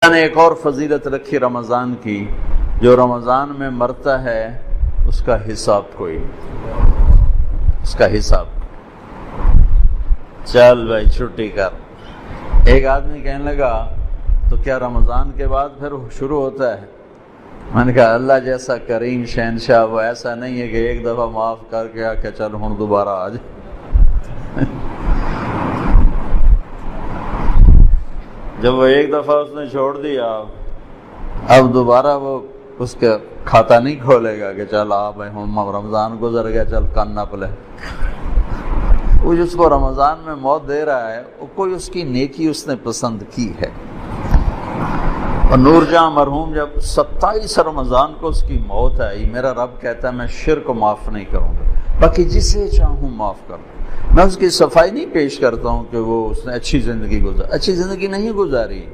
نے ایک اور فضیلت رکھی رمضان کی، جو رمضان میں مرتا ہے اس کا حساب کوئی نہیں، اس کا حساب چل بھائی چھٹی کر۔ ایک آدمی کہنے لگا تو کیا رمضان کے بعد پھر شروع ہوتا ہے؟ میں نے کہا اللہ جیسا کریم شہنشاہ وہ ایسا نہیں ہے کہ ایک دفعہ معاف کر کے آ کے چل ہوں دوبارہ آ جائے۔ جب وہ ایک دفعہ اس نے چھوڑ دیا اب دوبارہ وہ اس کا کھاتا نہیں کھولے گا کہ چل آ بھائی ہوں رمضان گزر گیا چل کان نہ پلے۔ وہ جس کو رمضان میں موت دے رہا ہے وہ کوئی اس کی نیکی اس نے پسند کی ہے۔ اور نور جہاں مرحوم جب 27 رمضان کو اس کی موت آئی، میرا رب کہتا ہے میں شرک معاف نہیں کروں گا، باقی جسے چاہوں معاف کروں۔ میں اس کی صفائی نہیں پیش کرتا ہوں کہ وہ اس نے اچھی زندگی اچھی زندگی نہیں گزاری،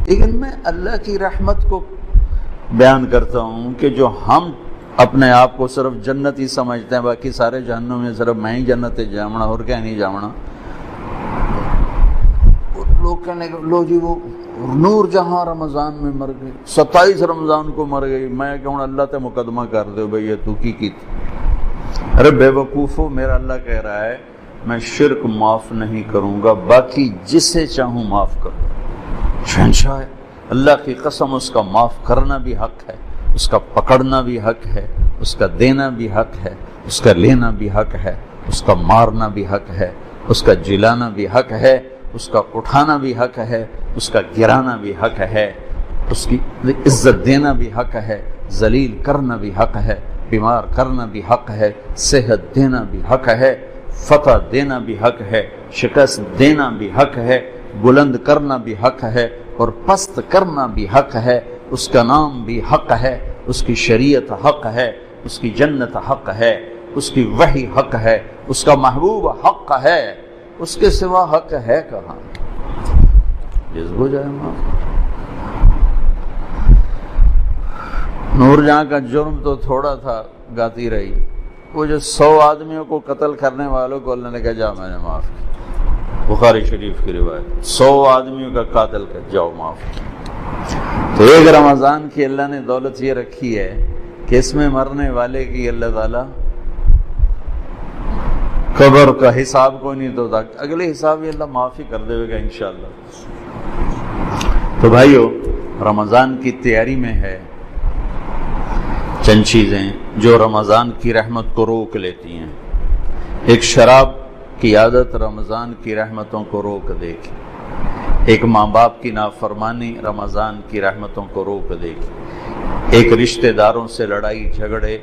لیکن میں اللہ کی رحمت کو بیان کرتا ہوں کہ جو ہم اپنے آپ کو صرف جنتی سمجھتے ہیں، باقی سارے جہنم میں صرف میں ہی جنت جاونا اور کیا نہیں جاونا۔ لوگ کہنے لو جی وہ نور جہاں رمضان میں مر گئی، 27 رمضان کو مر گئی، میں کہوں اللہ تے مقدمہ کر دے بھئی یہ تو کی تھی۔ ارے بے وقوفو، میرا اللہ کہہ رہا ہے میں شرک معاف نہیں کروں گا، باقی جسے چاہوں معاف کروں۔ شہنشاہ ہے، اللہ کی قسم اس کا معاف کرنا بھی حق ہے، اس کا پکڑنا بھی حق ہے، اس کا دینا بھی حق ہے، اس کا لینا بھی حق ہے، اس کا مارنا بھی حق ہے، اس کا جلانا بھی حق ہے، اس کا اٹھانا بھی حق ہے، اس کا گرانا بھی حق ہے، اس کی عزت دینا بھی حق ہے، ذلیل کرنا بھی حق ہے، بیمار کرنا بھی حق ہے، صحت دینا بھی حق ہے، فتح دینا بھی حق ہے، شکست دینا بھی حق ہے، بلند کرنا بھی حق ہے اور پست کرنا بھی حق ہے۔ اس کا نام بھی حق ہے، اس کی شریعت حق ہے، اس کی جنت حق ہے، اس کی وحی حق ہے، اس کا محبوب حق ہے، اس کے سوا حق ہے کہاں؟ جس ہو جائے معاف۔ نور جہاں کا جرم تو تھوڑا تھا، گاتی رہی، وہ جو 100 آدمیوں کو قتل کرنے والوں کو اللہ نے کہا جا میں نے معاف کیا، بخاری شریف کی روایت، 100 آدمیوں کا قاتل کر جاؤ معاف کیا۔ تو ایک رمضان کی اللہ نے دولت یہ رکھی ہے کہ اس میں مرنے والے کی اللہ تعالیٰ قبر کا حساب کو نہیں تو اگلے حساب یہ اللہ معافی کر دے گا انشاءاللہ۔ تو بھائیو، رمضان کی تیاری میں ہے چند چیزیں جو رمضان کی رحمت کو روک لیتی ہیں۔ ایک شراب کی عادت رمضان کی رحمتوں کو روک دے گی، ایک ماں باپ کی نافرمانی رمضان کی رحمتوں کو روک دے گی، ایک رشتہ داروں سے لڑائی جھگڑے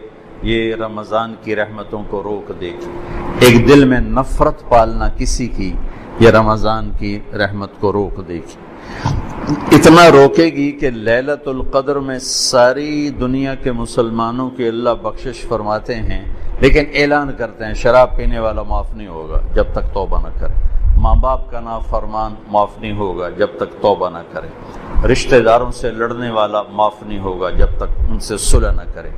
یہ رمضان کی رحمتوں کو روک دے گی، ایک دل میں نفرت پالنا کسی کی یہ رمضان کی رحمت کو روک دے گی۔ اتنا روکے گی کہ لیلۃ القدر میں ساری دنیا کے مسلمانوں کی اللہ بخشش فرماتے ہیں، لیکن اعلان کرتے ہیں شراب پینے والا معاف نہیں ہوگا جب تک توبہ نہ کرے، ماں باپ کا نافرمان معاف نہیں ہوگا جب تک توبہ نہ کرے، رشتہ داروں سے لڑنے والا معاف نہیں ہوگا جب تک ان سے صلح نہ کرے،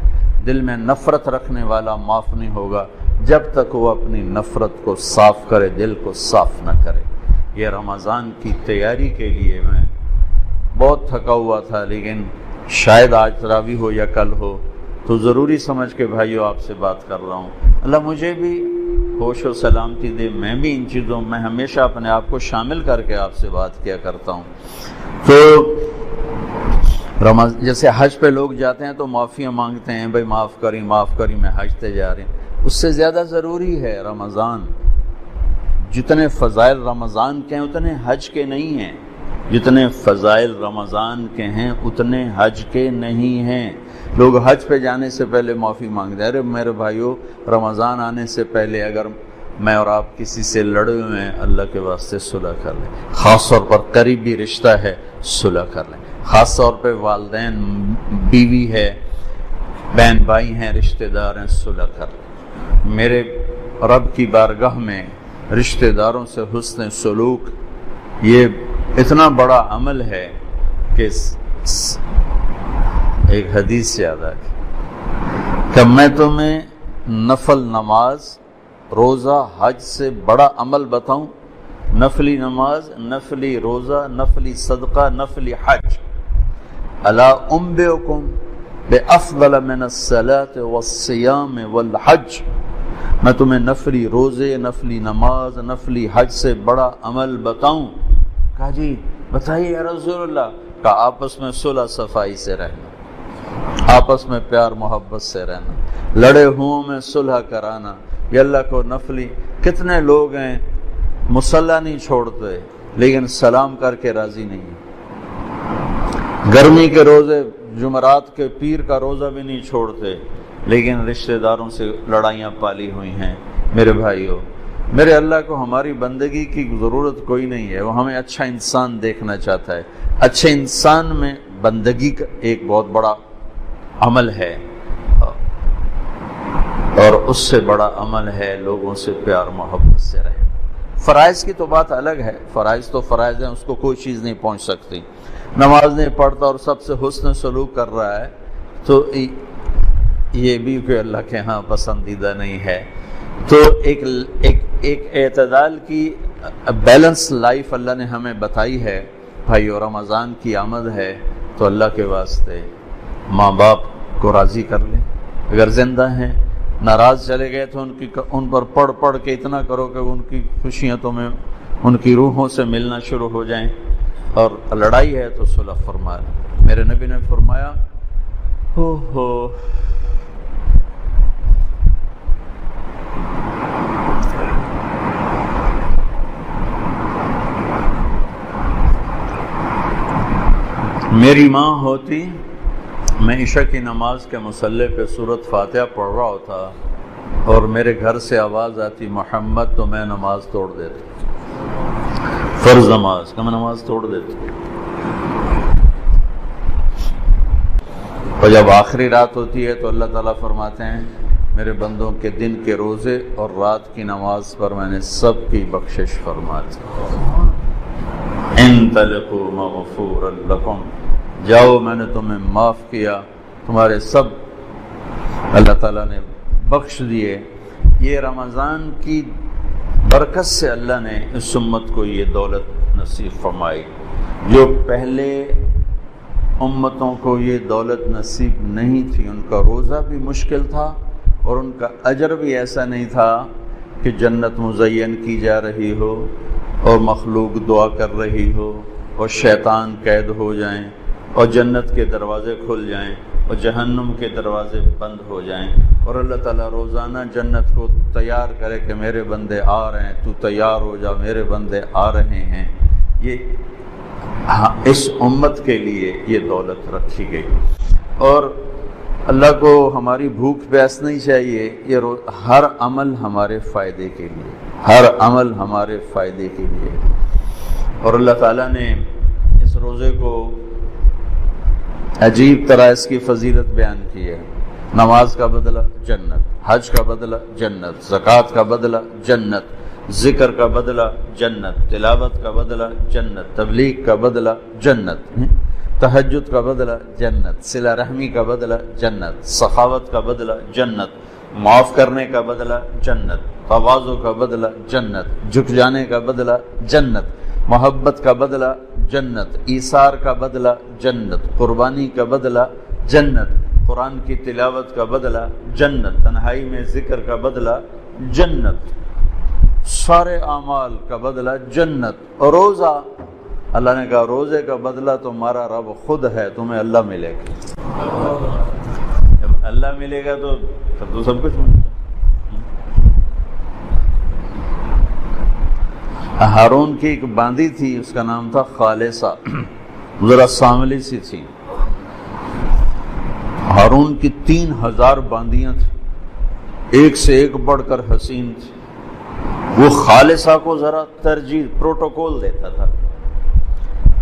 دل میں نفرت رکھنے والا معاف نہیں ہوگا جب تک وہ اپنی نفرت کو صاف کرے، دل کو صاف نہ کرے۔ یہ رمضان کی تیاری کے لیے میں بہت تھکا ہوا تھا، لیکن شاید آج تراویح ہو یا کل ہو تو ضروری سمجھ کے بھائیو آپ سے بات کر رہا ہوں۔ اللہ مجھے بھی ہوش و سلامتی دے، میں بھی ان چیزوں میں ہمیشہ اپنے آپ کو شامل کر کے آپ سے بات کیا کرتا ہوں۔ تو جیسے حج پہ لوگ جاتے ہیں تو معافیاں مانگتے ہیں، بھائی معاف کری میں حج تے جا رہے ہیں، اس سے زیادہ ضروری ہے رمضان۔ جتنے فضائل رمضان کے ہیں اتنے حج کے نہیں ہیں، جتنے فضائل رمضان کے ہیں اتنے حج کے نہیں ہیں۔ لوگ حج پہ جانے سے پہلے معافی مانگتے ہیں، ارے میرے بھائیو رمضان آنے سے پہلے اگر میں اور آپ کسی سے لڑے ہوئے ہیں اللہ کے واسطے صلح کر لیں، خاص طور پر قریبی رشتہ ہے صلح کر لیں، خاص طور پہ والدین بیوی ہے بہن بھائی ہیں رشتہ دار ہیں صلح کر لیں۔ میرے رب کی بارگاہ میں رشتہ داروں سے حسن سلوک یہ اتنا بڑا عمل ہے کہ ایک حدیث سے یاد آ گئی کہ میں تمہیں نفل نماز روزہ حج سے بڑا عمل بتاؤں؟ نفلی نماز، نفلی روزہ، نفلی صدقہ، نفلی حج، الا انبئکم بافضل من الصلاۃ والصیام والحج، میں تمہیں نفلی روزے، نفلی نماز، نفلی حج سے بڑا عمل بتاؤں؟ کہا جی بتائیے یا رسول اللہ۔ کہا آپس میں صلح صفائی سے رہنا، آپس میں پیار محبت سے رہنا، لڑے ہوں میں صلح کرانا، یہ اللہ کو نفلی۔ کتنے لوگ ہیں مصلی نہیں چھوڑتے لیکن سلام کر کے راضی نہیں، گرمی کے روزے جمعرات کے پیر کا روزہ بھی نہیں چھوڑتے لیکن رشتہ داروں سے لڑائیاں پالی ہوئی ہیں۔ میرے بھائیوں، میرے اللہ کو ہماری بندگی کی ضرورت کوئی نہیں ہے، وہ ہمیں اچھا انسان دیکھنا چاہتا ہے۔ اچھے انسان میں بندگی کا ایک بہت بڑا عمل ہے، اور اس سے بڑا عمل ہے لوگوں سے پیار محبت سے رہے۔ فرائض کی تو بات الگ ہے، فرائض تو فرائض ہیں، اس کو کوئی چیز نہیں پہنچ سکتی۔ نماز نہیں پڑھتا اور سب سے حسن سلوک کر رہا ہے تو یہ بھی کہ اللہ کے ہاں پسندیدہ نہیں ہے۔ تو ایک اعتدال کی بیلنس لائف اللہ نے ہمیں بتائی ہے۔ بھائیو، رمضان کی آمد ہے تو اللہ کے واسطے ماں باپ کو راضی کر لیں، اگر زندہ ہیں۔ ناراض چلے گئے تو ان پر پڑھ کے اتنا کرو کہ ان کی خوشیاں تمہیں ان کی روحوں سے ملنا شروع ہو جائیں، اور لڑائی ہے تو صلح فرما لیں۔ میرے نبی نے فرمایا میری ماں ہوتی، میں عشاء کی نماز کے مصلی پہ سورۃ فاتحہ پڑھ رہا ہوتا اور میرے گھر سے آواز آتی محمد، تو میں نماز توڑ دیتا، فرض نماز کا میں نماز توڑ دیتا۔ اور جب آخری رات ہوتی ہے تو اللہ تعالیٰ فرماتے ہیں میرے بندوں کے دن کے روزے اور رات کی نماز پر میں نے سب کی بخشش فرما دی۔ انطلقوا مغفورا لکم، جاؤ میں نے تمہیں معاف کیا، تمہارے سب اللہ تعالیٰ نے بخش دیے۔ یہ رمضان کی برکت سے اللہ نے اس امت کو یہ دولت نصیب فرمائی، جو پہلے امتوں کو یہ دولت نصیب نہیں تھی۔ ان کا روزہ بھی مشکل تھا اور ان کا اجر بھی ایسا نہیں تھا کہ جنت مزین کی جا رہی ہو اور مخلوق دعا کر رہی ہو اور شیطان قید ہو جائیں اور جنت کے دروازے کھل جائیں اور جہنم کے دروازے بند ہو جائیں، اور اللہ تعالیٰ روزانہ جنت کو تیار کرے کہ میرے بندے آ رہے ہیں، تو تیار ہو جا، میرے بندے آ رہے ہیں۔ یہ اس امت کے لیے یہ دولت رکھی گئی، اور اللہ کو ہماری بھوک پیاس نہیں چاہیے، یہ ہر عمل ہمارے فائدے کے لیے، ہر عمل ہمارے فائدے کے لیے۔ اور اللہ تعالیٰ نے اس روزے کو عجیب طرح اس کی فضیلت بیان کی ہے۔ نماز کا بدلہ جنت، حج کا بدلہ جنت، زکوٰۃ کا بدلہ جنت، ذکر کا بدلہ جنت، تلاوت کا بدلہ جنت، تبلیغ کا بدلہ جنت، تہجد کا بدلہ جنت، صلہ رحمی کا بدلہ جنت، سخاوت کا بدلہ جنت، معاف کرنے کا بدلہ جنت، تواضع کا بدلہ جنت، جھک جانے کا بدلہ جنت، محبت کا بدلہ جنت، ایثار کا بدلہ جنت، قربانی کا بدلہ جنت، قرآن کی تلاوت کا بدلہ جنت، تنہائی میں ذکر کا بدلہ جنت، سارے اعمال کا بدلہ جنت۔ اور روزہ، اللہ نے کہا روزے کا بدلہ تمہارا رب خود ہے، تمہیں اللہ ملے گا۔ جب اللہ ملے گا تو سب کچھ ملے گا۔ ہارون کی ایک باندی تھی، اس کا نام تھا خالصہ، ذرا سانولی سی تھی۔ ہارون کی 3000 باندیاں تھیں، ایک سے ایک بڑھ کر حسین تھی۔ وہ خالصہ کو ذرا ترجیح پروٹوکول دیتا تھا،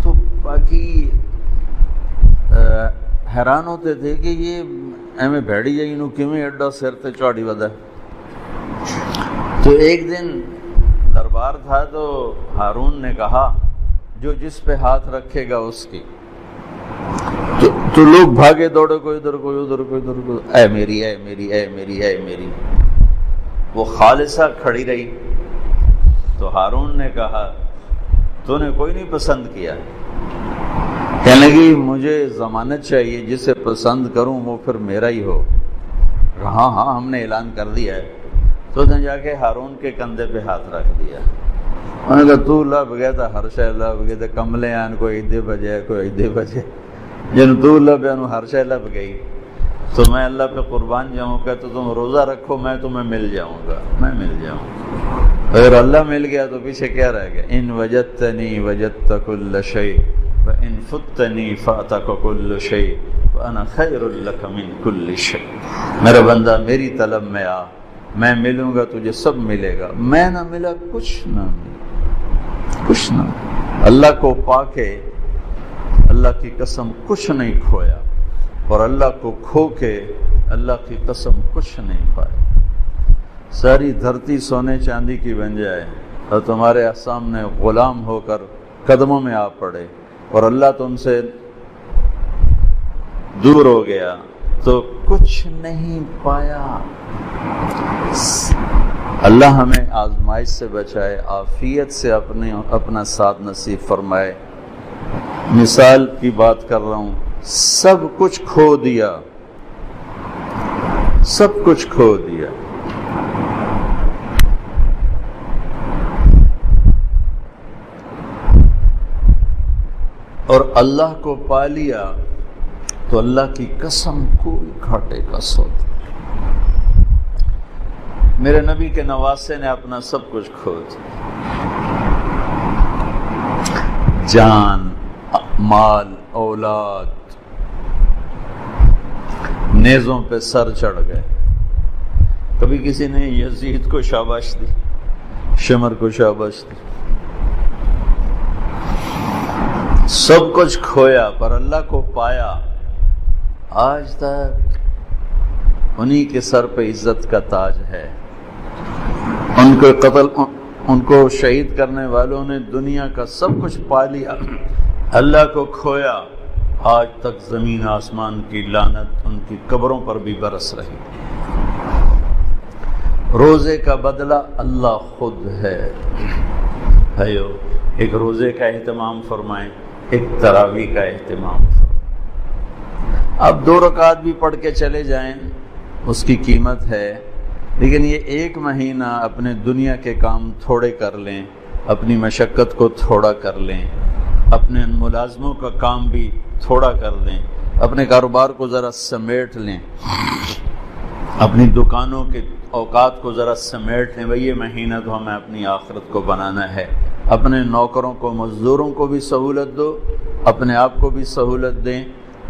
تو باقی حیران ہوتے تھے کہ یہ ایویں بھیڑی جائی نو کیویں ایڈا سر تے چاڑی ودا۔ تو ایک دن دربار تھا تو ہارون نے کہا جو جس پہ ہاتھ رکھے گا اس کی، تو لوگ بھاگے دوڑے، کوئی ادھر کوئی ادھر کوئی ادھر، کوئی اے میری اے میری اے میری اے میری۔ وہ خالصہ کھڑی رہی تو ہارون نے کہا تو نے کوئی نہیں پسند کیا، کہنے لگی مجھے ضمانت چاہیے، جسے پسند کروں وہ پھر میرا ہی ہو۔ ہاں ہاں ہم نے اعلان کر دیا ہے۔ تو اس نے جا کے ہارون کے کندھے پہ ہاتھ رکھ دیا۔ انہوں نے کہا تو لب گیا تھا ہر شے لب گئے تھے، کملے آن کوئی ایدے بجے کوئی ایدے بجے، جن تو لب ہر شے لب گئی تو میں اللہ پہ قربان جاؤں گا، تو تم روزہ رکھو میں تمہیں مل جاؤں گا، میں مل جاؤں گا۔ اگر اللہ مل گیا تو پیچھے کیا رہ گیا؟ ان وجدتنی وجدت کل شیء وان فتنی فاتک کل شیء وانا خیر لک من کل شیء۔ میرا بندہ میری طلب میں آ، میں ملوں گا تجھے سب ملے گا، میں نہ ملا کچھ نہ ملا، کچھ نہ۔ اللہ کو پا کے اللہ کی قسم کچھ نہیں کھویا، اور اللہ کو کھو کے اللہ کی قسم کچھ نہیں پایا۔ ساری دھرتی سونے چاندی کی بن جائے اور تمہارے سامنے غلام ہو کر قدموں میں آ پڑے اور اللہ تم سے دور ہو گیا تو کچھ نہیں پایا۔ اللہ ہمیں آزمائش سے بچائے، عافیت سے اپنا ساتھ نصیب فرمائے۔ مثال کی بات کر رہا ہوں، سب کچھ کھو دیا، سب کچھ کھو دیا، اور اللہ کو پا لیا تو اللہ کی قسم کوئی گھاٹے کا سودا۔ میرے نبی کے نواسے نے اپنا سب کچھ کھو دیا، جان، مال، اولاد، نیزوں پہ سر چڑھ گئے۔ کبھی کسی نے یزید کو شاباش دی، شمر کو شاباش دی، سب کچھ کھویا پر اللہ کو پایا۔ آج تک انہی کے سر پہ عزت کا تاج ہے۔ ان کو شہید کرنے والوں نے دنیا کا سب کچھ پا لیا، اللہ کو کھویا۔ آج تک زمین آسمان کی لعنت ان کی قبروں پر بھی برس رہی۔ روزے کا بدلہ اللہ خود ہے۔ بھائیو، ایک روزے کا اہتمام فرمائیں، ایک تراویح کا اہتمام فرمائیں۔ آپ 2 رکعت بھی پڑھ کے چلے جائیں، اس کی قیمت ہے، لیکن یہ 1 مہینہ اپنے دنیا کے کام تھوڑے کر لیں، اپنی مشقت کو تھوڑا کر لیں، اپنے ملازموں کا کام بھی تھوڑا کر لیں، اپنے کاروبار کو ذرا سمیٹ لیں، اپنی دکانوں کے اوقات کو ذرا سمیٹ لیں۔ بھئی یہ مہینہ تو ہمیں اپنی آخرت کو بنانا ہے۔ اپنے نوکروں کو، مزدوروں کو بھی سہولت دو، اپنے آپ کو بھی سہولت دیں،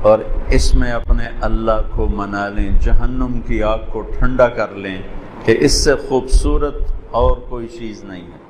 اور اس میں اپنے اللہ کو منا لیں، جہنم کی آگ کو ٹھنڈا کر لیں کہ اس سے خوبصورت اور کوئی چیز نہیں ہے۔